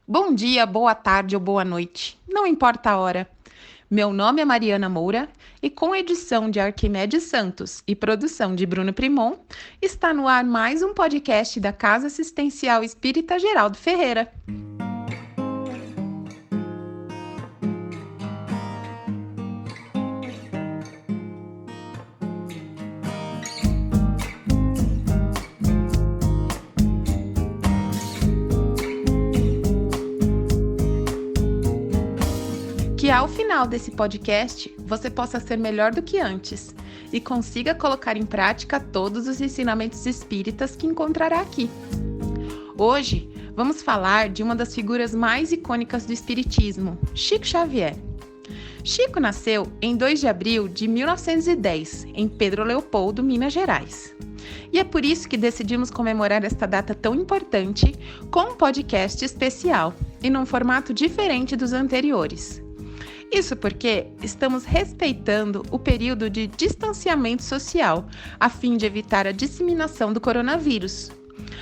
Bom dia, boa tarde ou boa noite, não importa a hora. Meu nome é Mariana Moura e com edição de Arquimedes Santos e produção de Bruno Primon, está no ar mais um podcast da Casa Assistencial Espírita Geraldo Ferreira. Que ao final desse podcast você possa ser melhor do que antes e consiga colocar em prática todos os ensinamentos espíritas que encontrará aqui. Hoje vamos falar de uma das figuras mais icônicas do espiritismo, Chico Xavier. Chico nasceu em 2 de abril de 1910, em Pedro Leopoldo, Minas Gerais. E é por isso que decidimos comemorar esta data tão importante com um podcast especial e num formato diferente dos anteriores. Isso porque estamos respeitando o período de distanciamento social, a fim de evitar a disseminação do coronavírus.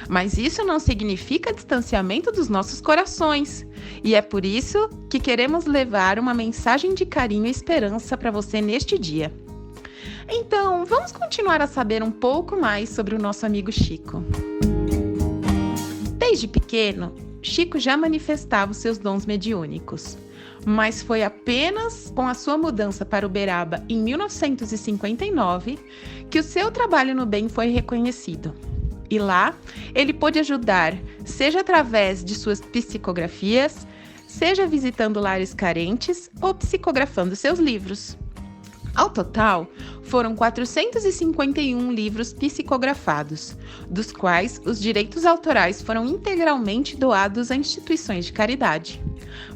Mas isso não significa distanciamento dos nossos corações. E é por isso que queremos levar uma mensagem de carinho e esperança para você neste dia. Então, vamos continuar a saber um pouco mais sobre o nosso amigo Chico. Desde pequeno, Chico já manifestava os seus dons mediúnicos. Mas foi apenas com a sua mudança para Uberaba em 1959 que o seu trabalho no bem foi reconhecido. E lá, ele pôde ajudar, seja através de suas psicografias, seja visitando lares carentes ou psicografando seus livros. Ao total, foram 451 livros psicografados, dos quais os direitos autorais foram integralmente doados a instituições de caridade.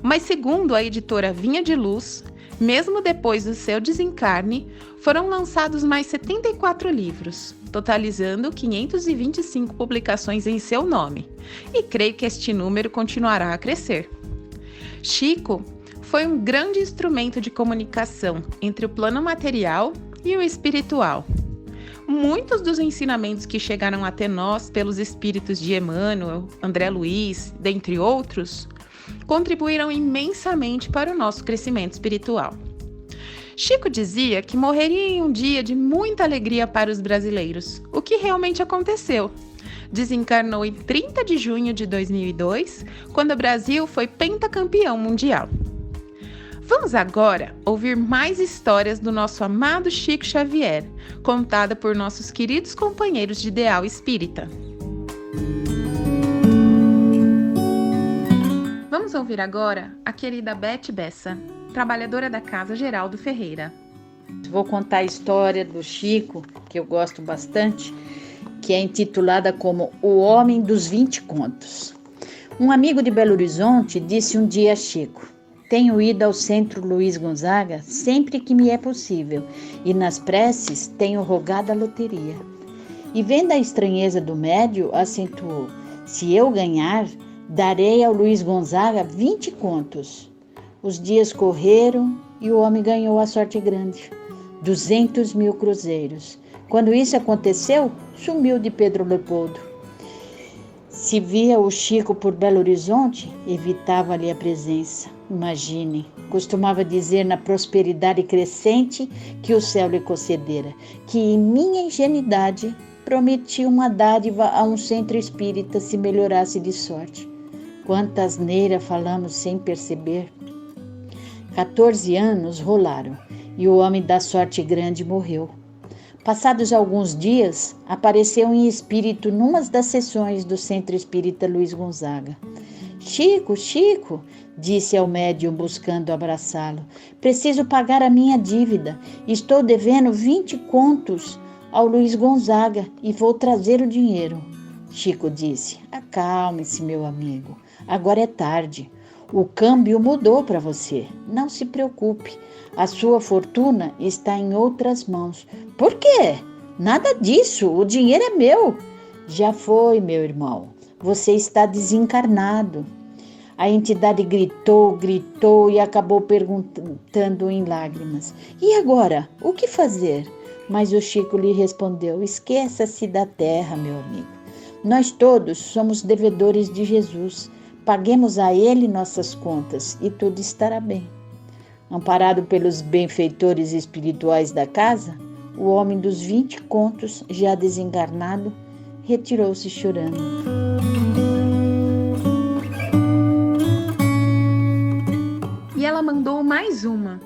Mas segundo a editora Vinha de Luz, mesmo depois do seu desencarne, foram lançados mais 74 livros, totalizando 525 publicações em seu nome, e creio que este número continuará a crescer. Chico foi um grande instrumento de comunicação entre o plano material e o espiritual. Muitos dos ensinamentos que chegaram até nós pelos espíritos de Emmanuel, André Luiz, dentre outros, contribuíram imensamente para o nosso crescimento espiritual. Chico dizia que morreria em um dia de muita alegria para os brasileiros, o que realmente aconteceu. Desencarnou em 30 de junho de 2002, quando o Brasil foi pentacampeão mundial. Vamos agora ouvir mais histórias do nosso amado Chico Xavier, contada por nossos queridos companheiros de ideal espírita. Vamos ouvir agora a querida Beth Bessa, trabalhadora da Casa Geraldo Ferreira. Vou contar a história do Chico, que eu gosto bastante, que é intitulada como O Homem dos 20 Contos. Um amigo de Belo Horizonte disse um dia a Chico: tenho ido ao Centro Luiz Gonzaga sempre que me é possível e nas preces tenho rogado a loteria. E vendo a estranheza do médio, acentuou: se eu ganhar, darei ao Luiz Gonzaga 20 contos. Os dias correram e o homem ganhou a sorte grande, 200 mil cruzeiros. Quando isso aconteceu, sumiu de Pedro Leopoldo. Se via o Chico por Belo Horizonte, evitava-lhe a presença. Imagine, costumava dizer na prosperidade crescente que o céu lhe concedera, que em minha ingenuidade prometi uma dádiva a um centro espírita se melhorasse de sorte. Quanta asneira falamos sem perceber. 14 anos rolaram e o homem da sorte grande morreu. Passados alguns dias, apareceu em espírito numa das sessões do Centro Espírita Luiz Gonzaga. Chico, Chico, disse ao médium buscando abraçá-lo, preciso pagar a minha dívida. Estou devendo 20 contos ao Luiz Gonzaga e vou trazer o dinheiro. Chico disse: acalme-se, meu amigo, agora é tarde. O câmbio mudou para você. Não se preocupe. A sua fortuna está em outras mãos. Por quê? Nada disso. O dinheiro é meu. Já foi, meu irmão. Você está desencarnado. A entidade gritou e acabou perguntando em lágrimas: e agora? O que fazer? Mas o Chico lhe respondeu: esqueça-se da terra, meu amigo. Nós todos somos devedores de Jesus. paguemos a ele nossas contas e tudo estará bem. Amparado pelos benfeitores espirituais da casa, o homem dos 20 contos, já desencarnado, retirou-se chorando. E ela mandou mais uma.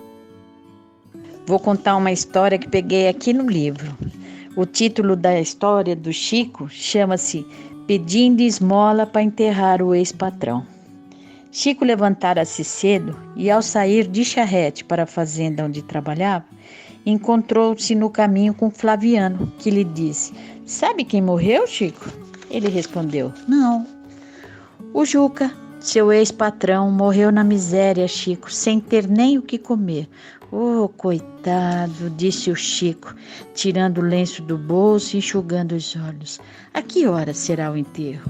Vou contar uma história que peguei aqui no livro. O título da história do Chico chama-se Pedindo Esmola para Enterrar o Ex-Patrão. Chico levantara-se cedo e, ao sair de charrete para a fazenda onde trabalhava, encontrou-se no caminho com Flaviano, que lhe disse: "Sabe quem morreu, Chico?" Ele respondeu: "Não." "O Juca, seu ex-patrão, morreu na miséria, Chico, sem ter nem o que comer." "Oh, coitado", disse o Chico, tirando o lenço do bolso e enxugando os olhos. "A que hora será o enterro?"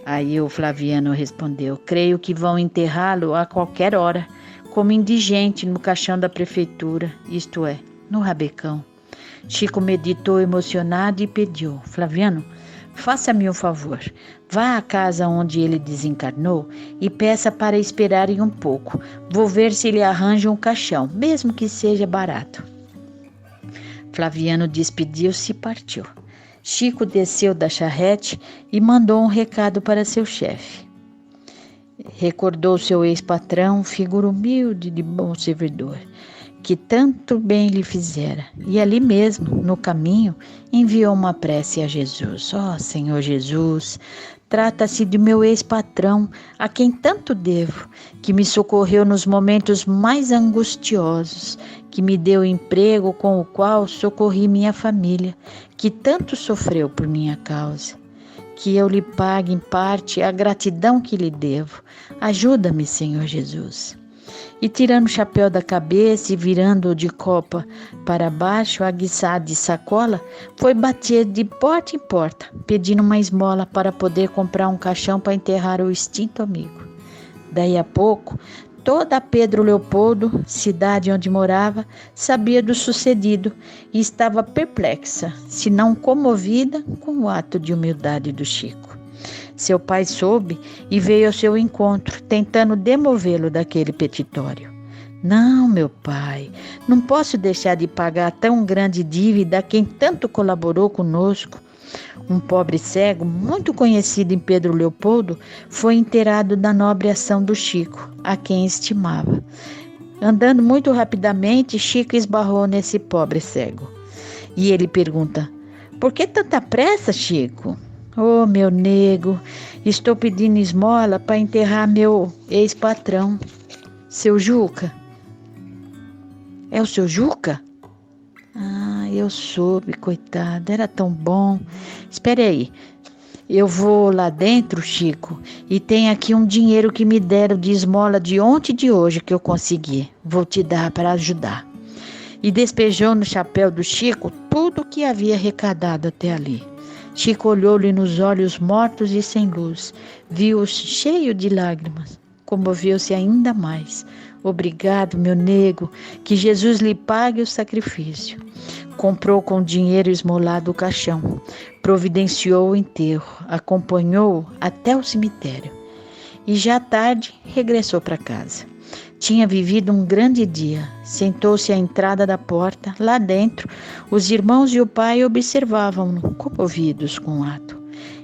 Aí o Flaviano respondeu: "Creio que vão enterrá-lo a qualquer hora, como indigente no caixão da prefeitura, isto é, no rabecão." Chico meditou emocionado e pediu: "Flaviano, faça-me um favor. Vá à casa onde ele desencarnou e peça para esperarem um pouco. Vou ver se ele arranja um caixão, mesmo que seja barato." Flaviano despediu-se e partiu. Chico desceu da charrete e mandou um recado para seu chefe. Recordou seu ex-patrão, figura humilde de bom servidor, que tanto bem lhe fizera, e ali mesmo, no caminho, enviou uma prece a Jesus. "Ó Senhor Jesus, trata-se de meu ex-patrão, a quem tanto devo, que me socorreu nos momentos mais angustiosos, que me deu emprego com o qual socorri minha família, que tanto sofreu por minha causa. Que eu lhe pague em parte a gratidão que lhe devo. Ajuda-me, Senhor Jesus." E tirando o chapéu da cabeça e virando-o de copa para baixo, aguiçado de sacola, foi bater de porta em porta, pedindo uma esmola para poder comprar um caixão para enterrar o extinto amigo. Daí a pouco, toda Pedro Leopoldo, cidade onde morava, sabia do sucedido e estava perplexa, se não comovida, com o ato de humildade do Chico. Seu pai soube e veio ao seu encontro, tentando demovê-lo daquele petitório. "Não, meu pai, não posso deixar de pagar tão grande dívida a quem tanto colaborou conosco." Um pobre cego, muito conhecido em Pedro Leopoldo, foi inteirado da nobre ação do Chico, a quem estimava. Andando muito rapidamente, Chico esbarrou nesse pobre cego. E ele pergunta: "Por que tanta pressa, Chico?" "Oh, meu nego, estou pedindo esmola para enterrar meu ex-patrão, seu Juca." "É o seu Juca?" "Ah, eu soube, coitado, era tão bom. Espere aí, eu vou lá dentro, Chico, e tem aqui um dinheiro que me deram de esmola de ontem e de hoje que eu consegui. Vou te dar para ajudar." E despejou no chapéu do Chico tudo o que havia arrecadado até ali. Chico olhou-lhe nos olhos mortos e sem luz, viu-os cheio de lágrimas, comoveu-se ainda mais. "Obrigado, meu nego, que Jesus lhe pague o sacrifício." Comprou com dinheiro esmolado o caixão, providenciou o enterro, acompanhou-o até o cemitério e já à tarde regressou para casa. Tinha vivido um grande dia. Sentou-se à entrada da porta. Lá dentro, os irmãos e o pai observavam-no, comovidos com o ato.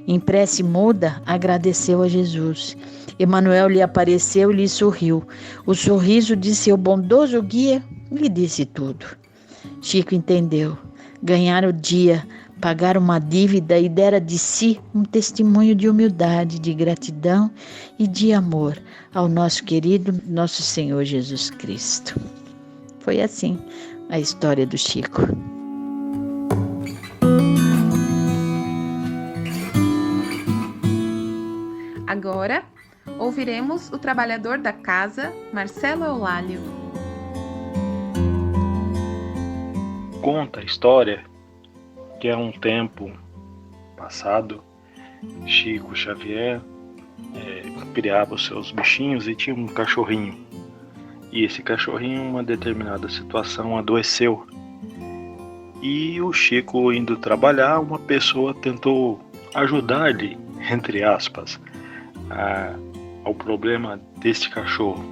Em prece muda, agradeceu a Jesus. Emanuel lhe apareceu e lhe sorriu. O sorriso de seu bondoso guia lhe disse tudo. Chico entendeu. Ganhara o dia, pagara uma dívida e dera de si um testemunho de humildade, de gratidão e de amor ao nosso querido nosso Senhor Jesus Cristo. Foi assim a história do Chico. Agora, ouviremos o trabalhador da casa, Marcelo Eulálio. Conta a história que há um tempo passado, Chico Xavier criava os seus bichinhos e tinha um cachorrinho. E esse cachorrinho, em uma determinada situação, adoeceu. E o Chico, indo trabalhar, uma pessoa tentou ajudar-lhe, entre aspas, ao problema deste cachorro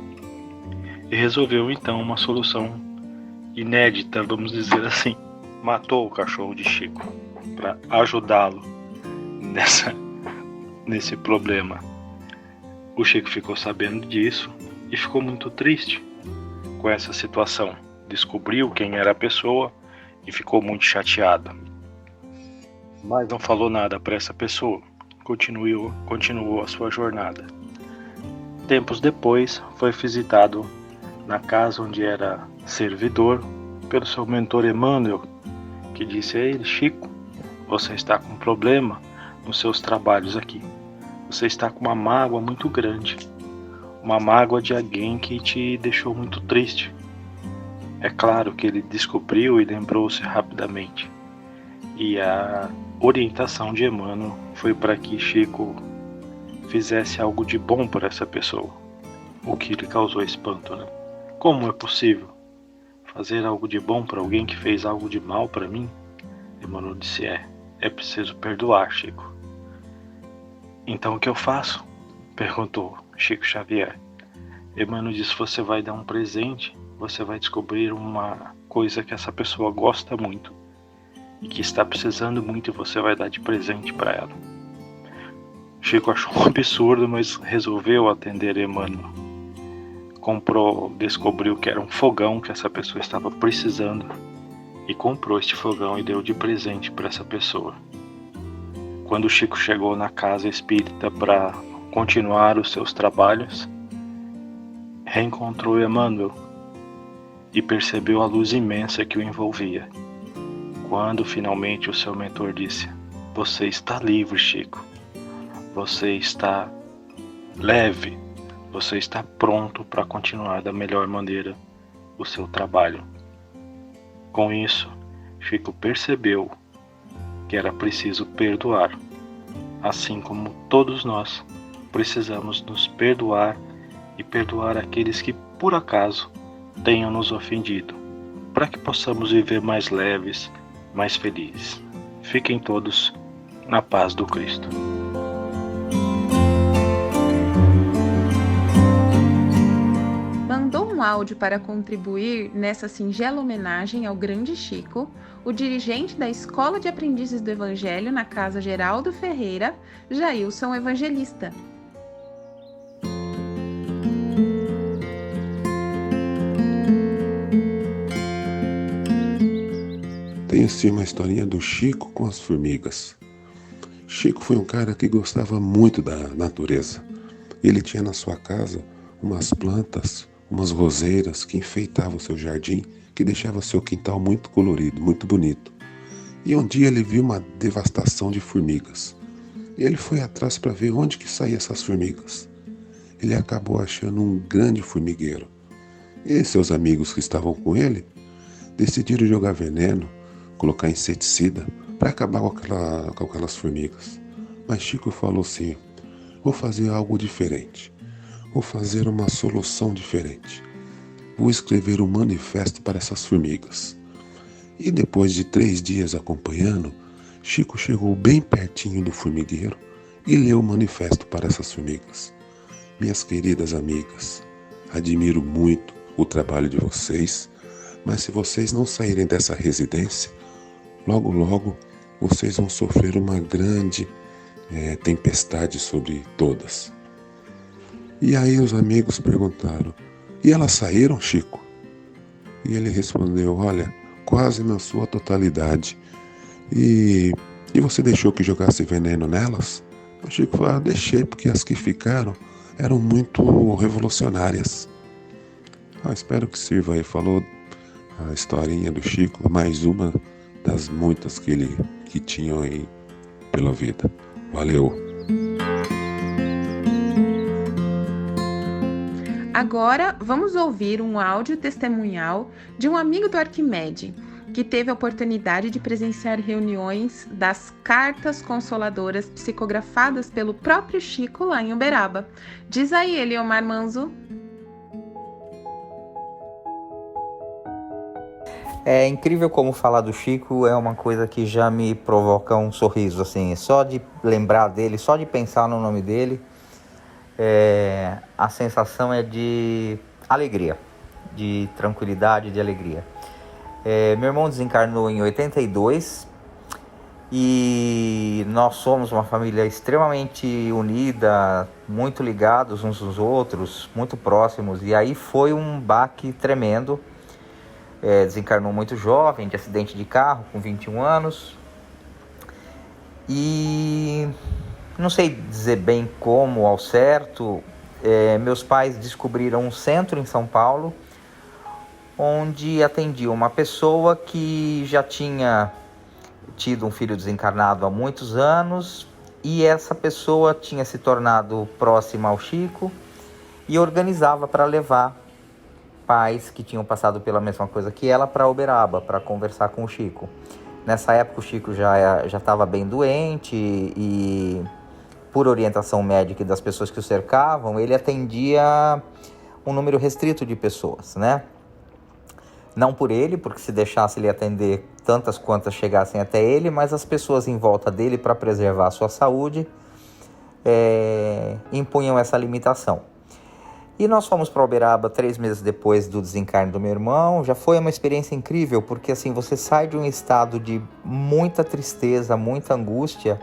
e resolveu então uma solução inédita, vamos dizer assim. Matou o cachorro de Chico para ajudá-lo nesse problema. O Chico ficou sabendo disso e ficou muito triste com essa situação. Descobriu quem era a pessoa e ficou muito chateado. Mas não falou nada para essa pessoa. Continuou a sua jornada. Tempos depois, foi visitado na casa onde era servidor pelo seu mentor Emmanuel, que disse a ele: Chico, você está com um problema nos seus trabalhos aqui. Você está com uma mágoa muito grande. Uma mágoa de alguém que te deixou muito triste. É claro que ele descobriu e lembrou-se rapidamente. E a orientação de Emmanuel foi para que Chico fizesse algo de bom por essa pessoa, o que lhe causou espanto, né? Como é possível fazer algo de bom para alguém que fez algo de mal para mim? Emmanuel disse: é preciso perdoar, Chico. Então o que eu faço? Perguntou Chico Xavier. Emmanuel disse: você vai dar um presente, você vai descobrir uma coisa que essa pessoa gosta muito e que está precisando muito e você vai dar de presente para ela. Chico achou um absurdo, mas resolveu atender Emmanuel. Descobriu que era um fogão que essa pessoa estava precisando e comprou este fogão e deu de presente para essa pessoa. Quando Chico chegou na casa espírita para continuar os seus trabalhos, reencontrou Emmanuel e percebeu a luz imensa que o envolvia. Quando finalmente o seu mentor disse: você está livre, Chico. Você está leve. Você está pronto para continuar da melhor maneira o seu trabalho. Com isso, Chico percebeu que era preciso perdoar, assim como todos nós precisamos nos perdoar e perdoar aqueles que por acaso tenham nos ofendido, para que possamos viver mais leves, mais felizes. Fiquem todos na paz do Cristo. Mandou um áudio para contribuir nessa singela homenagem ao grande Chico, o dirigente da Escola de Aprendizes do Evangelho na Casa Geraldo Ferreira, Jailson Evangelista. Tem assim uma historinha do Chico com as formigas. Chico foi um cara que gostava muito da natureza. Ele tinha na sua casa umas plantas, umas roseiras que enfeitavam o seu jardim, que deixava seu quintal muito colorido, muito bonito. E um dia ele viu uma devastação de formigas. E ele foi atrás para ver onde que saíam essas formigas. Ele acabou achando um grande formigueiro. E seus amigos que estavam com ele decidiram jogar veneno, colocar inseticida para acabar com aquelas formigas. Mas Chico falou assim: vou fazer algo diferente. Vou fazer uma solução diferente. Vou escrever um manifesto para essas formigas. E depois de 3 dias acompanhando, Chico chegou bem pertinho do formigueiro e leu o manifesto para essas formigas. Minhas queridas amigas, admiro muito o trabalho de vocês, mas se vocês não saírem dessa residência, logo logo vocês vão sofrer uma grande tempestade sobre todas. E aí os amigos perguntaram: e elas saíram, Chico? E ele respondeu: olha, quase na sua totalidade. E você deixou que jogasse veneno nelas? O Chico falou: deixei, porque as que ficaram eram muito revolucionárias. Espero que sirva aí. Falou a historinha do Chico, mais uma das muitas que tinham aí pela vida. Valeu! Agora vamos ouvir um áudio testemunhal de um amigo do Arquimede, que teve a oportunidade de presenciar reuniões das cartas consoladoras psicografadas pelo próprio Chico lá em Uberaba. Diz aí, Eliomar Manzo. É incrível como falar do Chico é uma coisa que já me provoca um sorriso, assim, só de lembrar dele, só de pensar no nome dele, a sensação é de alegria, de tranquilidade, de alegria. Meu irmão desencarnou em 82 e nós somos uma família extremamente unida, muito ligados uns aos outros, muito próximos. E aí foi um baque tremendo. Desencarnou muito jovem, de acidente de carro, com 21 anos. E não sei dizer bem como ao certo, meus pais descobriram um centro em São Paulo, onde atendia uma pessoa que já tinha tido um filho desencarnado há muitos anos, e essa pessoa tinha se tornado próxima ao Chico e organizava para levar pais que tinham passado pela mesma coisa que ela para Uberaba, para conversar com o Chico. Nessa época o Chico já estava bem doente e, por orientação médica e das pessoas que o cercavam, ele atendia um número restrito de pessoas, né? Não por ele, porque se deixasse ele atender tantas quantas chegassem até ele, mas as pessoas em volta dele, para preservar a sua saúde, impunham essa limitação. E nós fomos para Uberaba 3 meses depois do desencarne do meu irmão. Já foi uma experiência incrível, porque assim, você sai de um estado de muita tristeza, muita angústia,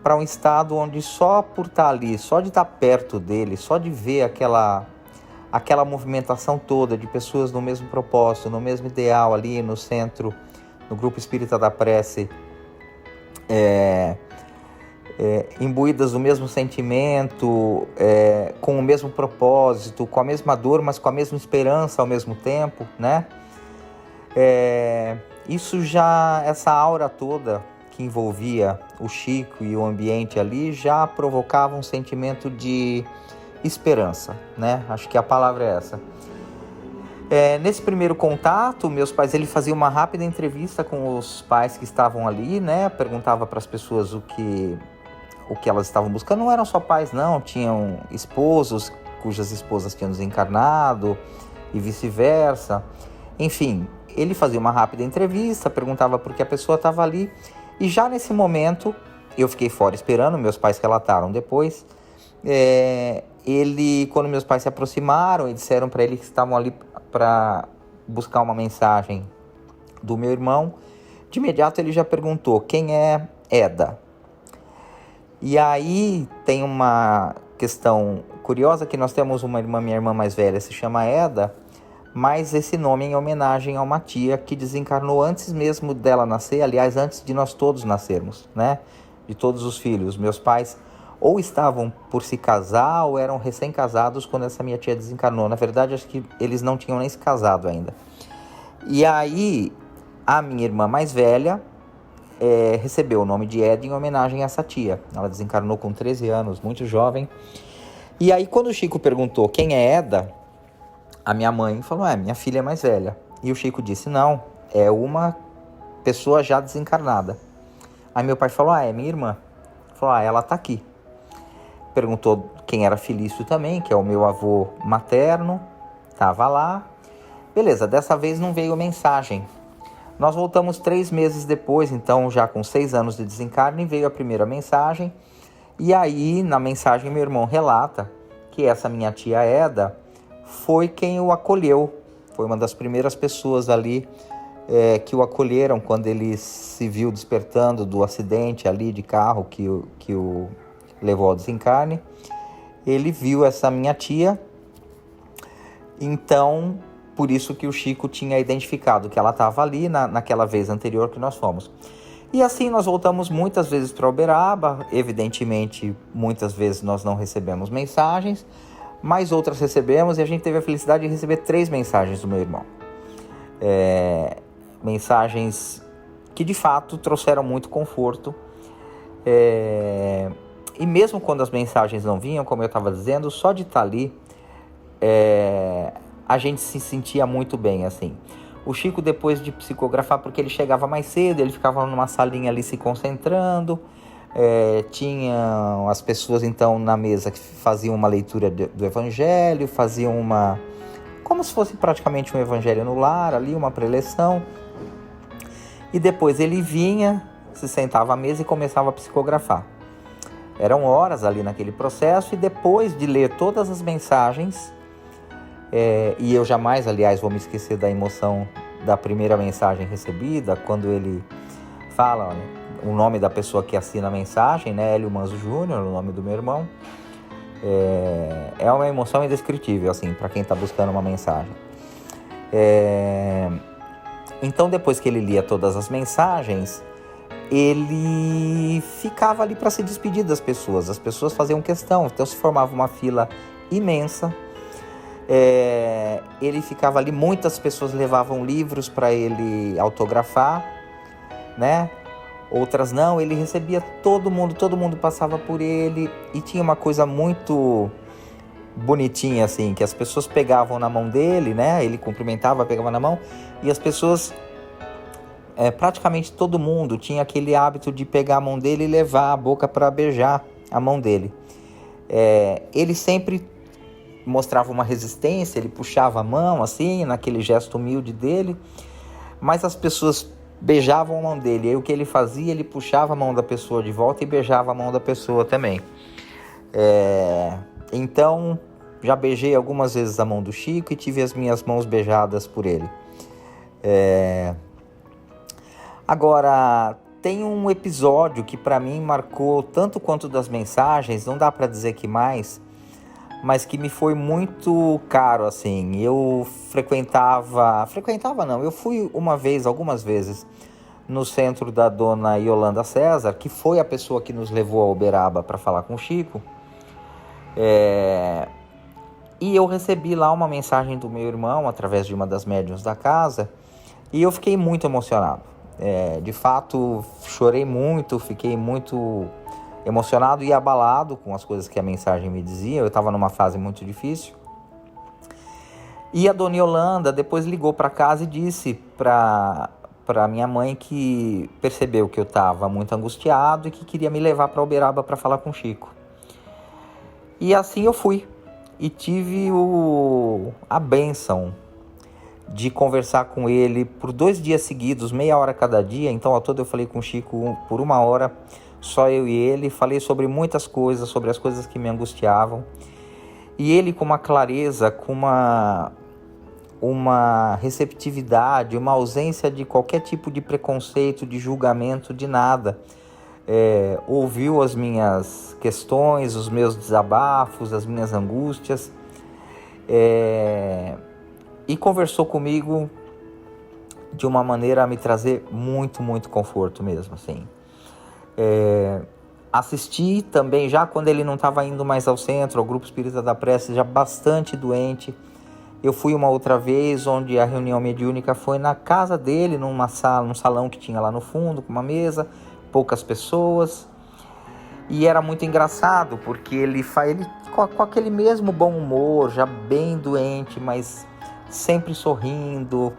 para um estado onde só por estar ali, só de estar perto dele, só de ver aquela movimentação toda de pessoas no mesmo propósito, no mesmo ideal ali no centro, no Grupo Espírita da Prece, imbuídas do mesmo sentimento, com o mesmo propósito, com a mesma dor, mas com a mesma esperança ao mesmo tempo, né? Essa aura toda que envolvia o Chico e o ambiente ali já provocava um sentimento de esperança, né? Acho que a palavra é essa. Nesse primeiro contato, meus pais, ele fazia uma rápida entrevista com os pais que estavam ali, né? Perguntava para as pessoas o que elas estavam buscando. Não eram só pais, não. Tinham esposos cujas esposas tinham desencarnado e vice-versa. Enfim, ele fazia uma rápida entrevista, perguntava por que a pessoa estava ali. E já nesse momento, eu fiquei fora esperando, meus pais relataram depois. Quando meus pais se aproximaram e disseram para ele que estavam ali para buscar uma mensagem do meu irmão, de imediato ele já perguntou: quem é Eda? E aí tem uma questão curiosa, que nós temos uma irmã, minha irmã mais velha se chama Eda, mas esse nome é em homenagem a uma tia que desencarnou antes mesmo dela nascer, aliás, antes de nós todos nascermos, né? De todos os filhos. Meus pais ou estavam por se casar ou eram recém-casados quando essa minha tia desencarnou. Na verdade, acho que eles não tinham nem se casado ainda. E aí, a minha irmã mais velha recebeu o nome de Eda em homenagem a essa tia. Ela desencarnou com 13 anos, muito jovem. E aí, quando o Chico perguntou quem é Eda, a minha mãe falou: minha filha é mais velha. E o Chico disse: não, é uma pessoa já desencarnada. Aí meu pai falou: é minha irmã. Falou: ela tá aqui. Perguntou quem era Felício também, que é o meu avô materno, estava lá. Beleza, dessa vez não veio mensagem. Nós voltamos 3 meses depois, então já com 6 anos de desencarne, veio a primeira mensagem. E aí, na mensagem, meu irmão relata que essa minha tia Eda foi quem o acolheu. Foi uma das primeiras pessoas ali que o acolheram quando ele se viu despertando do acidente ali de carro que o levou ao desencarne. Ele viu essa minha tia, então por isso que o Chico tinha identificado que ela estava ali naquela vez anterior que nós fomos. E assim nós voltamos muitas vezes para Uberaba. Evidentemente, muitas vezes nós não recebemos mensagens, mas outras recebemos, e a gente teve a felicidade de receber 3 mensagens do meu irmão. Mensagens que de fato trouxeram muito conforto. E mesmo quando as mensagens não vinham, como eu estava dizendo, só de estar ali, a gente se sentia muito bem, assim. O Chico, depois de psicografar, porque ele chegava mais cedo, ele ficava numa salinha ali se concentrando, tinha as pessoas então na mesa que faziam uma leitura do Evangelho, faziam como se fosse praticamente um Evangelho no lar ali, uma preleção. E depois ele vinha, se sentava à mesa e começava a psicografar. Eram horas ali naquele processo, e depois de ler todas as mensagens, e eu jamais, aliás, vou me esquecer da emoção da primeira mensagem recebida, quando ele fala o nome da pessoa que assina a mensagem, né? Hélio Manzo Júnior, o nome do meu irmão. É uma emoção indescritível, assim, para quem está buscando uma mensagem. Então, depois que ele lia todas as mensagens, ele ficava ali para se despedir das pessoas. As pessoas faziam questão, então se formava uma fila imensa. Ele ficava ali, muitas pessoas levavam livros para ele autografar, né? Outras não, ele recebia todo mundo passava por ele, e tinha uma coisa muito bonitinha, assim, que as pessoas pegavam na mão dele, né? Ele cumprimentava, pegava na mão, e as pessoas, praticamente todo mundo tinha aquele hábito de pegar a mão dele e levar a boca para beijar a mão dele. Ele sempre mostrava uma resistência, ele puxava a mão, assim, naquele gesto humilde dele, mas as pessoas beijavam a mão dele. E aí o que ele fazia? Ele puxava a mão da pessoa de volta e beijava a mão da pessoa também. Então, já beijei algumas vezes a mão do Chico e tive as minhas mãos beijadas por ele. Agora, tem um episódio que para mim marcou tanto quanto das mensagens, não dá para dizer que mais, mas que me foi muito caro, assim. Eu eu fui algumas vezes, no centro da dona Yolanda César, que foi a pessoa que nos levou a Uberaba para falar com o Chico. E eu recebi lá uma mensagem do meu irmão, através de uma das médiuns da casa, e eu fiquei muito emocionado. De fato, chorei muito, fiquei muito emocionado e abalado com as coisas que a mensagem me dizia. Eu estava numa fase muito difícil. E a dona Yolanda depois ligou para casa e disse para minha mãe que percebeu que eu estava muito angustiado e que queria me levar para Uberaba para falar com o Chico. E assim eu fui. E tive a bênção de conversar com ele por 2 dias seguidos, meia hora cada dia. Então, ao todo eu falei com o Chico por 1 hora, só eu e ele. Falei sobre muitas coisas, sobre as coisas que me angustiavam. E ele, com uma clareza, com uma receptividade, uma ausência de qualquer tipo de preconceito, de julgamento, de nada. Ouviu as minhas questões, os meus desabafos, as minhas angústias, e conversou comigo de uma maneira a me trazer muito, muito conforto mesmo, assim. Assisti também, já quando ele não estava indo mais ao centro, ao Grupo Espírita da Prece, já bastante doente. Eu fui uma outra vez, onde a reunião mediúnica foi na casa dele, num salão que tinha lá no fundo, com uma mesa, poucas pessoas. E era muito engraçado, porque ele com aquele mesmo bom humor, já bem doente, mas sempre sorrindo,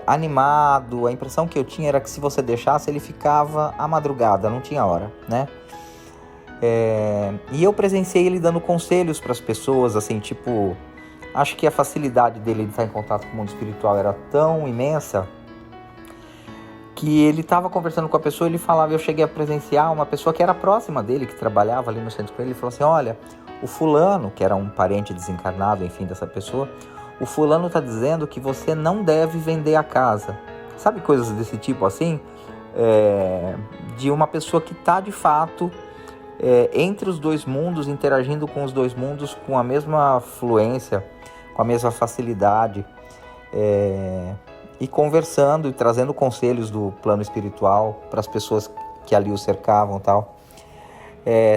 animado. A impressão que eu tinha era que se você deixasse, ele ficava à madrugada, não tinha hora, né? E eu presenciei ele dando conselhos para as pessoas, assim, tipo... Acho que a facilidade dele de estar em contato com o mundo espiritual era tão imensa que ele estava conversando com a pessoa, ele falava, eu cheguei a presenciar uma pessoa que era próxima dele, que trabalhava ali no centro com ele, falou assim, olha, o fulano, que era um parente desencarnado, enfim, dessa pessoa, o fulano está dizendo que você não deve vender a casa. Sabe, coisas desse tipo assim? De uma pessoa que está, de fato, entre os dois mundos, interagindo com os dois mundos com a mesma fluência, com a mesma facilidade, e conversando e trazendo conselhos do plano espiritual para as pessoas que ali o cercavam e tal.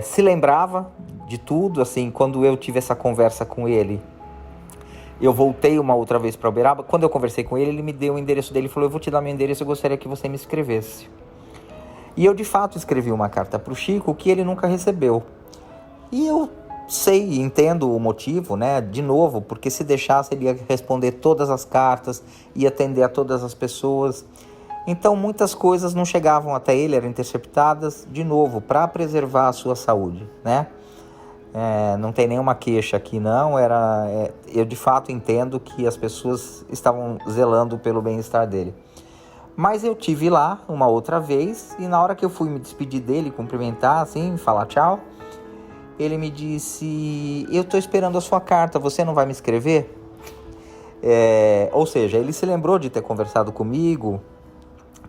Se lembrava de tudo, assim, quando eu tive essa conversa com ele, eu voltei uma outra vez para Uberaba. Quando eu conversei com ele, ele me deu o endereço dele e falou, eu vou te dar meu endereço, eu gostaria que você me escrevesse. E eu, de fato, escrevi uma carta para o Chico que ele nunca recebeu. E eu sei e entendo o motivo, né? De novo, porque se deixasse ele ia responder todas as cartas, ia atender a todas as pessoas. Então, muitas coisas não chegavam até ele, eram interceptadas, de novo, para preservar a sua saúde, né? Não tem nenhuma queixa aqui, não. Eu, de fato, entendo que as pessoas estavam zelando pelo bem-estar dele. Mas eu tive lá uma outra vez e na hora que eu fui me despedir dele, cumprimentar, assim, falar tchau, ele me disse: eu tô esperando a sua carta, você não vai me escrever? Ou seja, ele se lembrou de ter conversado comigo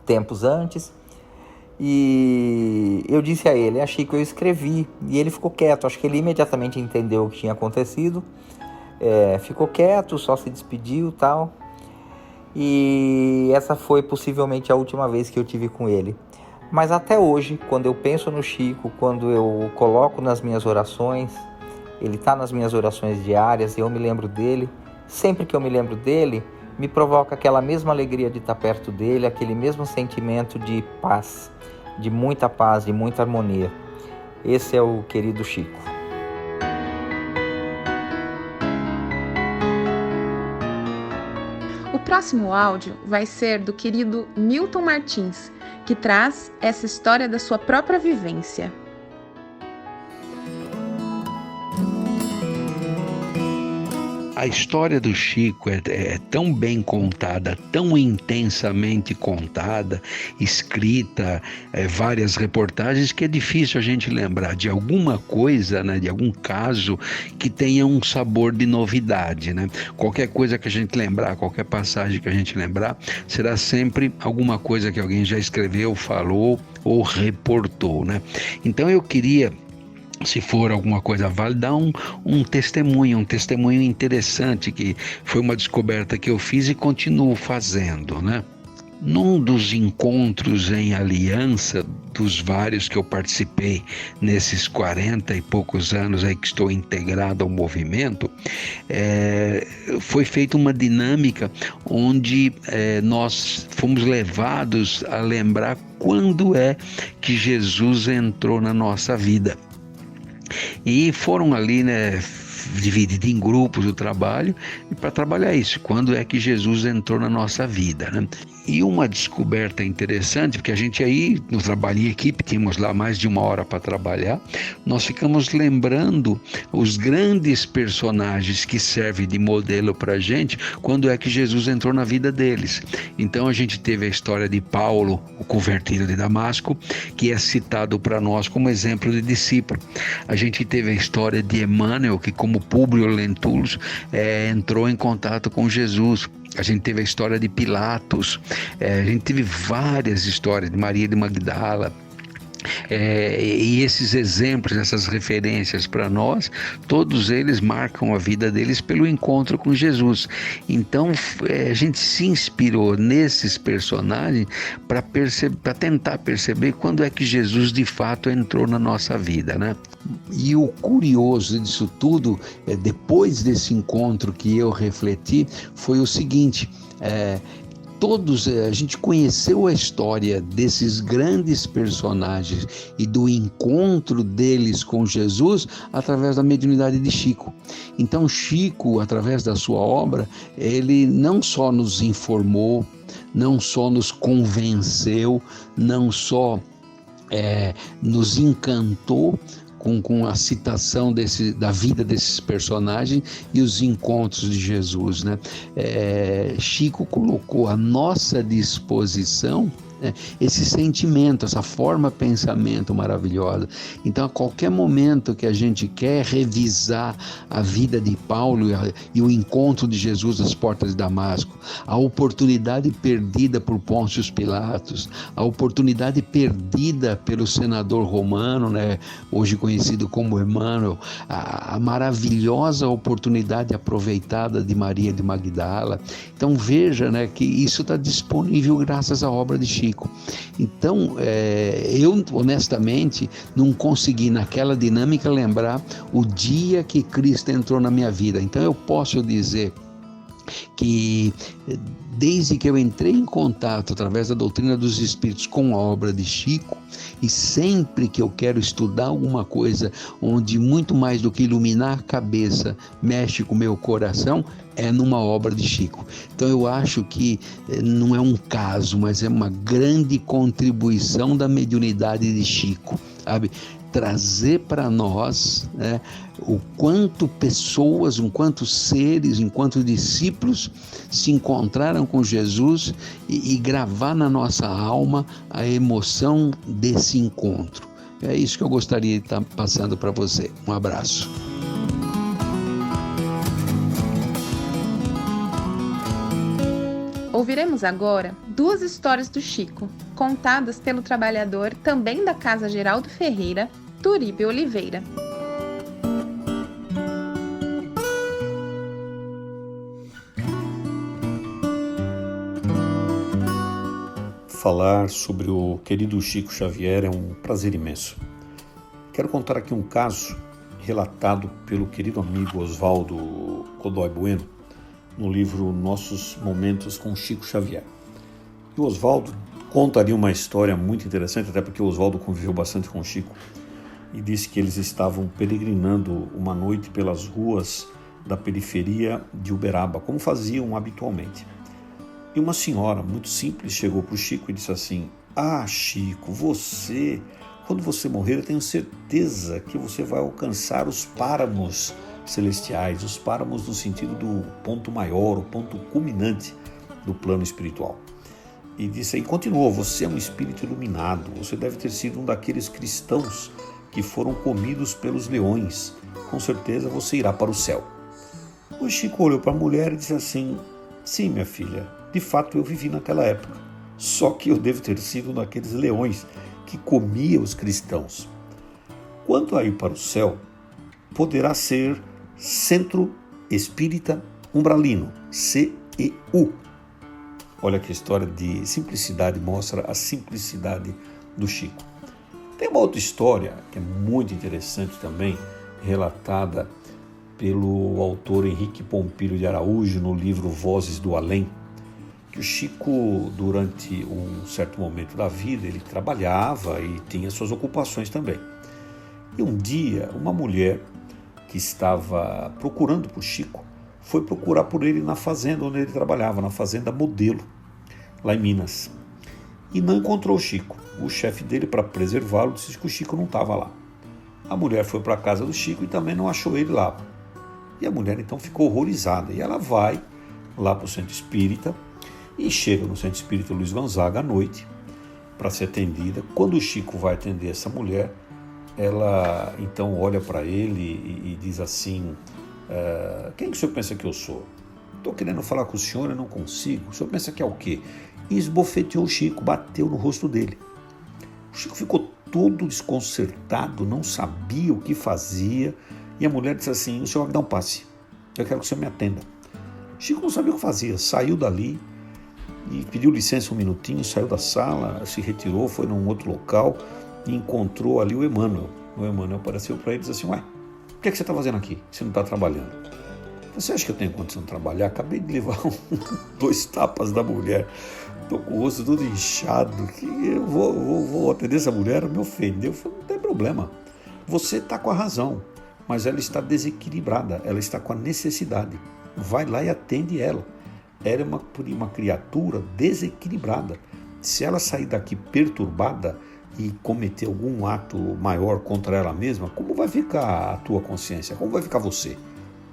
tempos antes e eu disse a ele: achei que eu escrevi, e ele ficou quieto. Acho que ele imediatamente entendeu o que tinha acontecido, ficou quieto, só se despediu e tal. E essa foi possivelmente a última vez que eu tive com ele. Mas até hoje, quando eu penso no Chico, quando eu coloco nas minhas orações, ele está nas minhas orações diárias e eu me lembro dele. Sempre que eu me lembro dele, me provoca aquela mesma alegria de estar perto dele, aquele mesmo sentimento de paz, de muita harmonia. Esse é o querido Chico. O próximo áudio vai ser do querido Milton Martins, que traz essa história da sua própria vivência. A história do Chico é tão bem contada, tão intensamente contada, escrita, várias reportagens, que é difícil a gente lembrar de alguma coisa, né, de algum caso que tenha um sabor de novidade, né? Qualquer coisa que a gente lembrar, qualquer passagem que a gente lembrar, será sempre alguma coisa que alguém já escreveu, falou ou reportou, né? Então eu queria, se for alguma coisa válida, dar um testemunho interessante, que foi uma descoberta que eu fiz e continuo fazendo, né? Num dos encontros em aliança, dos vários que eu participei nesses 40 e poucos anos aí que estou integrado ao movimento, foi feita uma dinâmica onde nós fomos levados a lembrar quando é que Jesus entrou na nossa vida. E foram ali, né, divididos em grupos o trabalho, e para trabalhar isso, quando é que Jesus entrou na nossa vida, né? E uma descoberta interessante, porque a gente aí, no trabalho em equipe, tínhamos lá mais de 1 hora para trabalhar, nós ficamos lembrando os grandes personagens que servem de modelo para a gente, quando é que Jesus entrou na vida deles. Então a gente teve a história de Paulo, o convertido de Damasco, que é citado para nós como exemplo de discípulo. A gente teve a história de Emmanuel, que como Públio Lentulus entrou em contato com Jesus. A gente teve a história de Pilatos, a gente teve várias histórias de Maria de Magdala. E esses exemplos, essas referências para nós, todos eles marcam a vida deles pelo encontro com Jesus. Então a gente se inspirou nesses personagens para tentar perceber quando é que Jesus de fato entrou na nossa vida, né? E o curioso disso tudo, depois desse encontro que eu refleti, foi o seguinte: a gente conheceu a história desses grandes personagens e do encontro deles com Jesus através da mediunidade de Chico. Então Chico, através da sua obra, ele não só nos informou, não só nos convenceu, não só nos encantou com a citação da vida desses personagens e os encontros de Jesus, né? Chico colocou à nossa disposição esse sentimento, essa forma de pensamento maravilhosa. Então, a qualquer momento que a gente quer revisar a vida de Paulo e o encontro de Jesus às portas de Damasco, a oportunidade perdida por Pôncio Pilatos, a oportunidade perdida pelo senador romano, né, hoje conhecido como Emmanuel, a maravilhosa oportunidade aproveitada de Maria de Magdala. Então, veja, né, que isso está disponível graças à obra de Chico. Então, eu honestamente não consegui naquela dinâmica lembrar o dia que Cristo entrou na minha vida. Então eu posso dizer que desde que eu entrei em contato através da doutrina dos espíritos com a obra de Chico, e sempre que eu quero estudar alguma coisa onde muito mais do que iluminar a cabeça mexe com o meu coração, é numa obra de Chico. Então eu acho que não é um caso, mas é uma grande contribuição da mediunidade de Chico, sabe? trazer para nós, né, o quanto pessoas, o quanto seres, enquanto discípulos se encontraram com Jesus e gravar na nossa alma a emoção desse encontro. É isso que eu gostaria de estar passando para você. Um abraço. Ouviremos agora 2 histórias do Chico, contadas pelo trabalhador também da Casa Geraldo Ferreira, Turíbio Oliveira. Falar sobre o querido Chico Xavier é um prazer imenso. Quero contar aqui um caso relatado pelo querido amigo Oswaldo Godoy Bueno no livro Nossos Momentos com Chico Xavier. E o Oswaldo contaria uma história muito interessante, até porque o Oswaldo conviveu bastante com o Chico, e disse que eles estavam peregrinando uma noite pelas ruas da periferia de Uberaba, como faziam habitualmente. E uma senhora muito simples chegou para o Chico e disse assim: "Ah, Chico, quando você morrer, eu tenho certeza que você vai alcançar os páramos celestiais, os páramos no sentido do ponto maior, o ponto culminante do plano espiritual." E disse, e continuou: "Você é um espírito iluminado, você deve ter sido um daqueles cristãos que foram comidos pelos leões, com certeza você irá para o céu." O Chico olhou para a mulher e disse assim: "Sim, minha filha, de fato eu vivi naquela época, só que eu devo ter sido um daqueles leões que comia os cristãos. Quanto a ir para o céu, poderá ser Centro Espírita Umbralino, CEU." Olha que história de simplicidade, mostra a simplicidade do Chico. Tem uma outra história que é muito interessante também, relatada pelo autor Henrique Pompilho de Araújo no livro Vozes do Além, que o Chico, durante um certo momento da vida, ele trabalhava e tinha suas ocupações também. E um dia, uma mulher que estava procurando por Chico foi procurar por ele na fazenda onde ele trabalhava, na fazenda Modelo, lá em Minas. E não encontrou o Chico. O chefe dele, para preservá-lo, disse que o Chico não estava lá. A mulher foi para a casa do Chico e também não achou ele lá. E a mulher então ficou horrorizada. E ela vai lá para o centro espírita e chega no centro espírita Luiz Gonzaga à noite para ser atendida. Quando o Chico vai atender essa mulher, ela então olha para ele e diz assim: "Quem que o senhor pensa que eu sou? Estou querendo falar com o senhor e não consigo. O senhor pensa que é o quê?" E esbofeteou o Chico, bateu no rosto dele. O Chico ficou todo desconcertado, não sabia o que fazia. E a mulher disse assim: "O senhor vai me dar um passe, eu quero que o senhor me atenda." O Chico não sabia o que fazia, saiu dali e pediu licença um minutinho, saiu da sala, se retirou, foi num outro local e encontrou ali o Emmanuel. O Emmanuel apareceu para ele e disse assim: "Ué, o que é que você está fazendo aqui? Você não está trabalhando?" "Você acha que eu tenho condição de trabalhar? Acabei de levar 2 tapas da mulher, estou com o rosto todo inchado, que eu vou atender essa mulher, me ofendeu." Eu falei: "Não tem problema, você está com a razão, mas ela está desequilibrada, ela está com a necessidade, vai lá e atende ela. Ela é uma criatura desequilibrada. Se ela sair daqui perturbada e cometer algum ato maior contra ela mesma, como vai ficar a tua consciência? Como vai ficar você?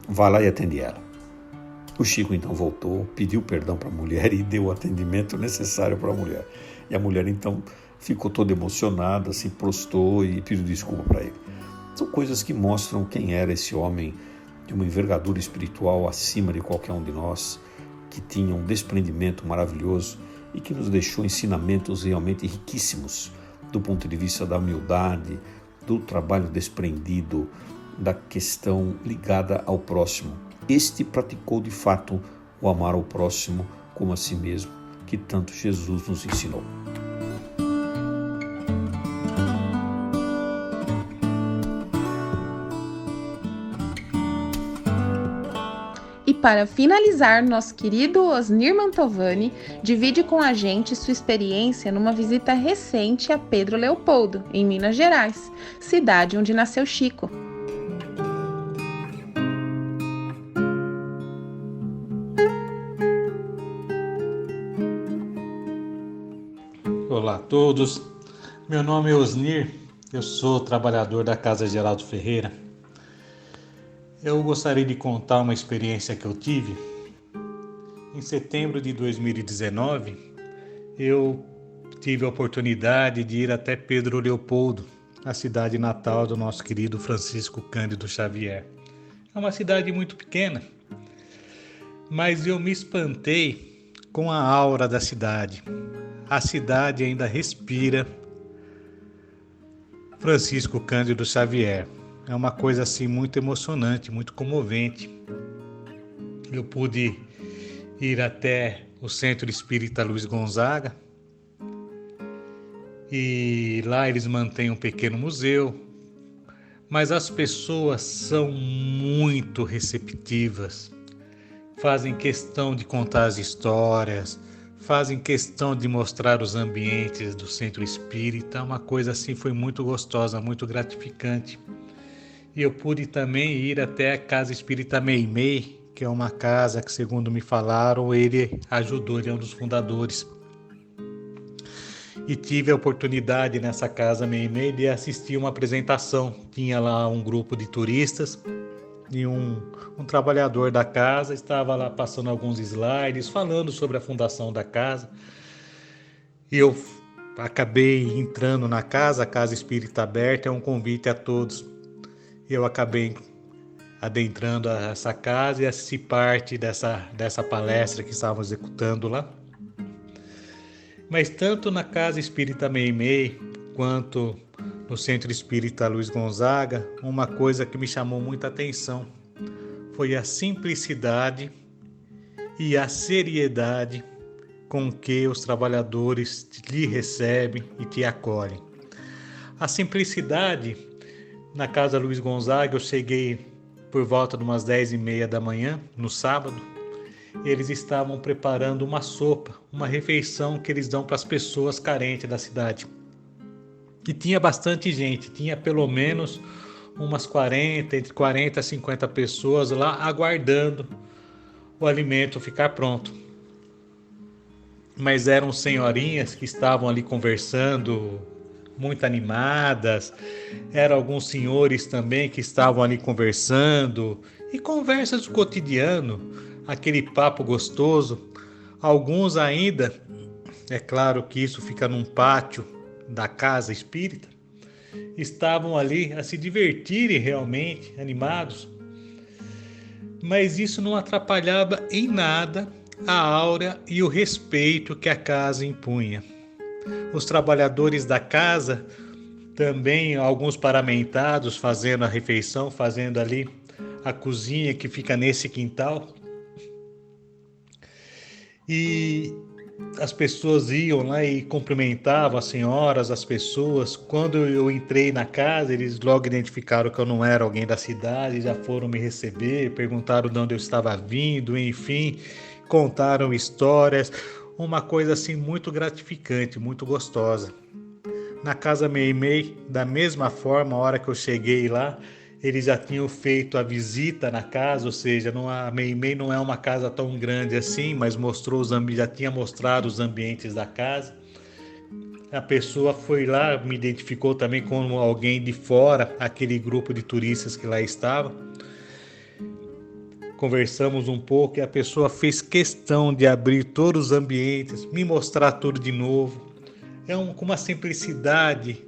Vai lá e atende ela." O Chico então voltou, pediu perdão para a mulher e deu o atendimento necessário para a mulher. E a mulher então ficou toda emocionada, se prostrou e pediu desculpa para ele. São coisas que mostram quem era esse homem de uma envergadura espiritual acima de qualquer um de nós, que tinha um desprendimento maravilhoso e que nos deixou ensinamentos realmente riquíssimos do ponto de vista da humildade, do trabalho desprendido, da questão ligada ao próximo. Este praticou de fato o amar ao próximo como a si mesmo, que tanto Jesus nos ensinou. E para finalizar, nosso querido Osnir Mantovani divide com a gente sua experiência numa visita recente a Pedro Leopoldo, em Minas Gerais, cidade onde nasceu Chico. Olá a todos, meu nome é Osnir eu sou trabalhador da Casa Geraldo Ferreira. Eu gostaria de contar uma experiência que eu tive. Em setembro de 2019, eu tive a oportunidade de ir até Pedro Leopoldo, a cidade natal do nosso querido Francisco Cândido Xavier. É uma cidade muito pequena, mas eu me espantei com a aura da cidade. A cidade ainda respira Francisco Cândido Xavier. É uma coisa assim muito emocionante, muito comovente. Eu pude ir até o Centro Espírita Luiz Gonzaga e lá eles mantêm um pequeno museu, mas as pessoas são muito receptivas, fazem questão de contar as histórias, fazem questão de mostrar os ambientes do Centro Espírita. Uma coisa assim foi muito gostosa, muito gratificante. E eu pude também ir até a Casa Espírita Meimei, que é uma casa que, segundo me falaram, ele ajudou, ele é um dos fundadores. E tive a oportunidade nessa Casa Meimei de assistir uma apresentação. Tinha lá um grupo de turistas e um trabalhador da casa estava lá passando alguns slides, falando sobre a fundação da casa. E eu acabei entrando na casa, a Casa Espírita Aberta, é um convite a todos. Eu acabei adentrando essa casa e assisti parte dessa palestra que estavam executando lá. Mas tanto na Casa Espírita Meimei quanto no Centro Espírita Luiz Gonzaga, uma coisa que me chamou muita atenção foi a simplicidade e a seriedade com que os trabalhadores lhe recebem e te acolhem. A simplicidade, na Casa Luiz Gonzaga, eu cheguei por volta de umas 10h30 da manhã, no sábado. Eles estavam preparando uma sopa, uma refeição que eles dão para as pessoas carentes da cidade. E tinha bastante gente, tinha pelo menos umas 40, entre 40 e 50 pessoas lá aguardando o alimento ficar pronto. Mas eram senhorinhas que estavam ali conversando, muito animadas, eram alguns senhores também que estavam ali conversando, e conversas do cotidiano, aquele papo gostoso. Alguns ainda, é claro que isso fica num pátio da casa espírita, estavam ali a se divertirem realmente, animados. Mas isso não atrapalhava em nada a aura e o respeito que a casa impunha. Os trabalhadores da casa, também alguns paramentados, fazendo a refeição, fazendo ali a cozinha que fica nesse quintal. E as pessoas iam lá e cumprimentavam as senhoras, as pessoas. Quando eu entrei na casa, eles logo identificaram que eu não era alguém da cidade, já foram me receber, perguntaram de onde eu estava vindo, enfim, contaram histórias. Uma coisa assim muito gratificante, muito gostosa. Na Casa Meimei, da mesma forma, a hora que eu cheguei lá, eles já tinham feito a visita na casa, ou seja, a Meimei não é uma casa tão grande assim, mas já tinha mostrado os ambientes da casa. A pessoa foi lá, me identificou também como alguém de fora, aquele grupo de turistas que lá estava. Conversamos um pouco e a pessoa fez questão de abrir todos os ambientes, me mostrar tudo de novo. Com uma simplicidade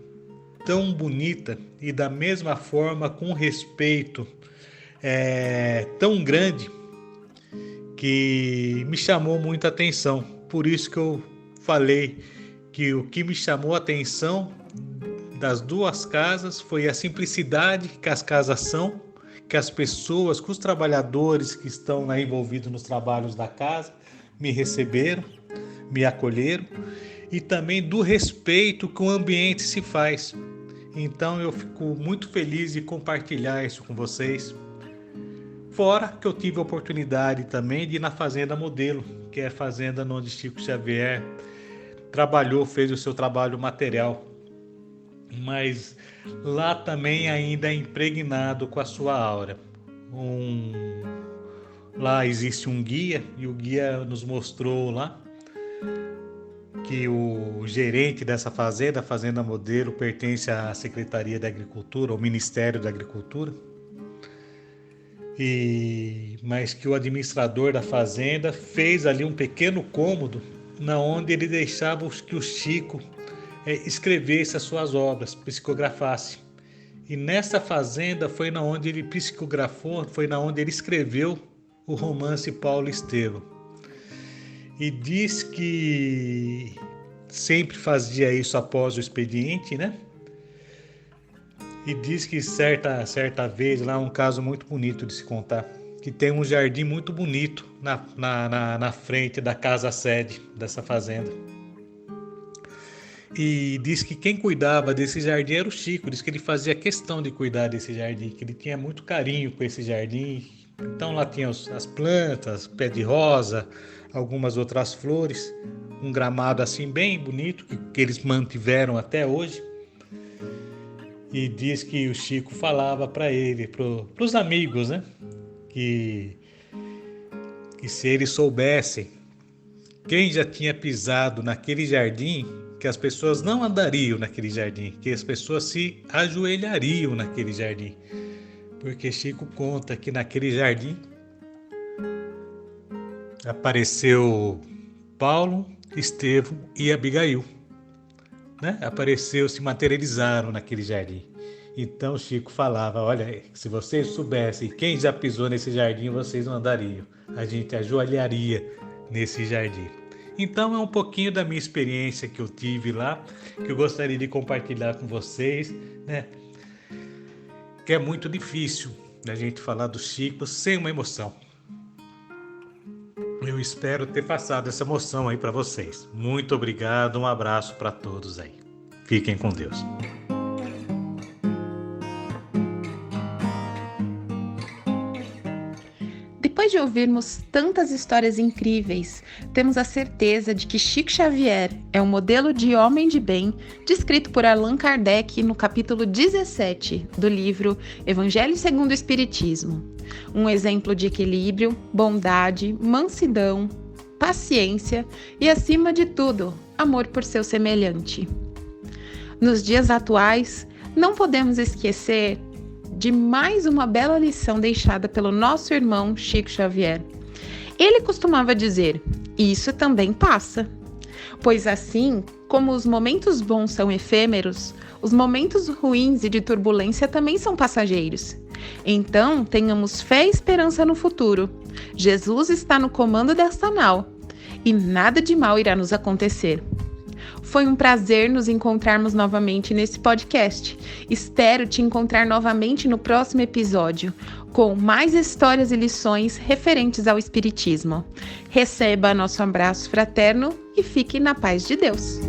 tão bonita e da mesma forma com um respeito tão grande que me chamou muita atenção. Por isso que eu falei que o que me chamou a atenção das duas casas foi a simplicidade que as casas são, que as pessoas, que os trabalhadores que estão lá envolvidos nos trabalhos da casa me receberam, me acolheram, e também do respeito que o ambiente se faz. Então eu fico muito feliz de compartilhar isso com vocês. Fora que eu tive a oportunidade também de ir na Fazenda Modelo, que é a fazenda onde Chico Xavier trabalhou, fez o seu trabalho material. Mas lá também ainda é impregnado com a sua aura. Lá existe um guia, e o guia nos mostrou lá que o gerente dessa fazenda, a Fazenda Modelo, pertence à Secretaria da Agricultura, ao Ministério da Agricultura, mas que o administrador da fazenda fez ali um pequeno cômodo na onde ele deixava que o Chico escrevesse as suas obras, psicografasse. E nessa fazenda foi na onde ele psicografou, foi na onde ele escreveu o romance Paulo Estevam. E diz que sempre fazia isso após o expediente, né? E diz que certa vez, lá um caso muito bonito de se contar, que tem um jardim muito bonito na frente da casa-sede dessa fazenda. E diz que quem cuidava desse jardim era o Chico, diz que ele fazia questão de cuidar desse jardim, que ele tinha muito carinho com esse jardim. Então lá tinha as plantas, pé de rosa, algumas outras flores, um gramado assim bem bonito, que eles mantiveram até hoje. E diz que o Chico falava para ele, para os amigos, né? Que se eles soubessem quem já tinha pisado naquele jardim, que as pessoas não andariam naquele jardim, que as pessoas se ajoelhariam naquele jardim. Porque Chico conta que naquele jardim apareceu Paulo, Estevão e Abigail, né? Se materializaram naquele jardim. Então Chico falava, olha, se vocês soubessem quem já pisou nesse jardim, vocês não andariam. A gente ajoelharia nesse jardim. Então é um pouquinho da minha experiência que eu tive lá, que eu gostaria de compartilhar com vocês, né? Que é muito difícil a gente falar do Chico sem uma emoção. Eu espero ter passado essa emoção aí para vocês. Muito obrigado, um abraço para todos aí. Fiquem com Deus. Depois de ouvirmos tantas histórias incríveis, temos a certeza de que Chico Xavier é um modelo de homem de bem descrito por Allan Kardec no capítulo 17 do livro Evangelho segundo o Espiritismo. Um exemplo de equilíbrio, bondade, mansidão, paciência e, acima de tudo, amor por seu semelhante. Nos dias atuais, não podemos esquecer de mais uma bela lição deixada pelo nosso irmão Chico Xavier. Ele costumava dizer, isso também passa. Pois assim como os momentos bons são efêmeros, os momentos ruins e de turbulência também são passageiros. Então, tenhamos fé e esperança no futuro. Jesus está no comando desta nau e nada de mal irá nos acontecer. Foi um prazer nos encontrarmos novamente nesse podcast. Espero te encontrar novamente no próximo episódio, com mais histórias e lições referentes ao Espiritismo. Receba nosso abraço fraterno e fique na paz de Deus.